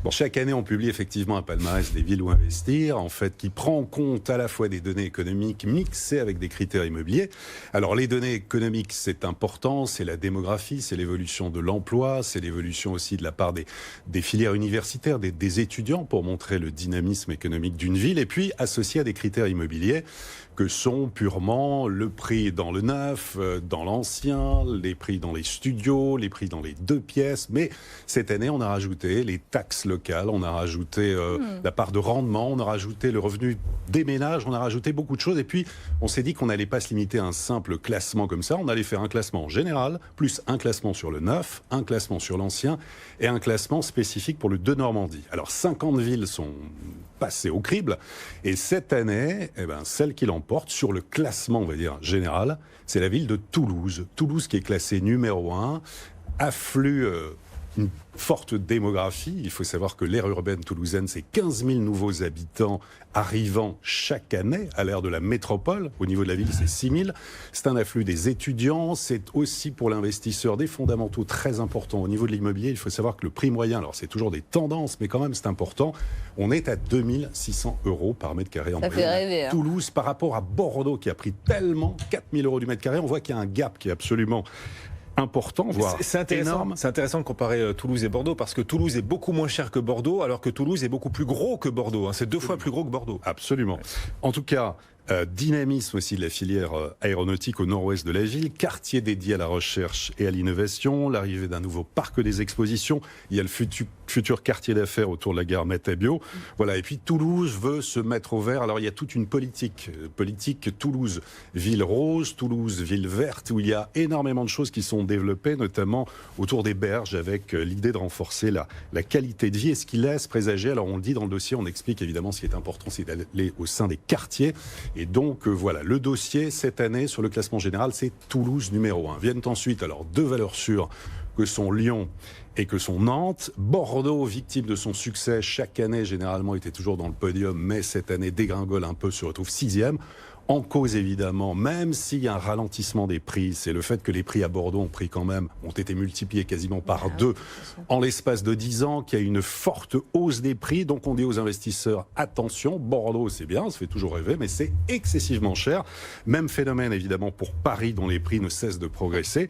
Bon, chaque année, on publie effectivement un palmarès des villes où investir, en fait, qui prend en compte à la fois des données économiques mixées avec des critères immobiliers. Alors, les données économiques, c'est important, c'est la démographie, c'est l'évolution de l'emploi, c'est l'évolution aussi de la part des filières universitaires, des étudiants, pour montrer le dynamisme économique d'une ville, et puis associé à des critères immobiliers que sont purement le prix dans le neuf, dans l'ancien, les prix dans les studios, les prix dans les 2 pièces. Mais cette année, on a rajouté les taxes locales, on a rajouté la part de rendement, on a rajouté le revenu des ménages, on a rajouté beaucoup de choses. Et puis, on s'est dit qu'on n'allait pas se limiter à un simple classement comme ça. On allait faire un classement général, plus un classement sur le neuf, un classement sur l'ancien et un classement spécifique pour le de Normandie. Alors, 50 villes sont passées au crible. Et cette année, celle qui l'emporte sur le classement, on va dire, général, c'est la ville de Toulouse. Toulouse qui est classée numéro 1, afflue une forte démographie. Il faut savoir que l'aire urbaine toulousaine, c'est 15 000 nouveaux habitants arrivant chaque année à l'ère de la métropole. Au niveau de la ville, c'est 6 000. C'est un afflux des étudiants. C'est aussi pour l'investisseur des fondamentaux très importants. Au niveau de l'immobilier, il faut savoir que le prix moyen, alors c'est toujours des tendances, mais quand même c'est important, on est à 2 600 € par mètre carré en moyenne. Ça fait rêver. Toulouse, par rapport à Bordeaux, qui a pris tellement 4 000 € du mètre carré, on voit qu'il y a un gap qui est absolument important, voire énorme. C'est intéressant de comparer Toulouse et Bordeaux, parce que Toulouse est beaucoup moins cher que Bordeaux, alors que Toulouse est beaucoup plus gros que Bordeaux. C'est 2 fois plus gros que Bordeaux. Absolument. En tout cas, dynamisme aussi de la filière aéronautique au nord-ouest de la ville, quartier dédié à la recherche et à l'innovation, l'arrivée d'un nouveau parc des expositions, il y a le futur quartier d'affaires autour de la gare Métabio. Voilà. Et puis Toulouse veut se mettre au vert. Alors il y a toute une politique Toulouse ville rose, Toulouse ville verte, où il y a énormément de choses qui sont développées, notamment autour des berges, avec l'idée de renforcer la qualité de vie et ce qui laisse présager. Alors on le dit dans le dossier, on explique évidemment ce qui est important, c'est d'aller au sein des quartiers. Et donc voilà, le dossier cette année sur le classement général, c'est Toulouse numéro 1. Viennent ensuite alors 2 valeurs sûres que sont Lyon et que sont Nantes. Bordeaux, victime de son succès, chaque année généralement était toujours dans le podium, mais cette année dégringole un peu, se retrouve 6e. En cause évidemment, même s'il y a un ralentissement des prix, c'est le fait que les prix à Bordeaux ont été multipliés quasiment par 2 en l'espace de 10 ans, qu'il y a une forte hausse des prix. Donc on dit aux investisseurs, attention, Bordeaux c'est bien, ça fait toujours rêver, mais c'est excessivement cher. Même phénomène évidemment pour Paris, dont les prix ne cessent de progresser.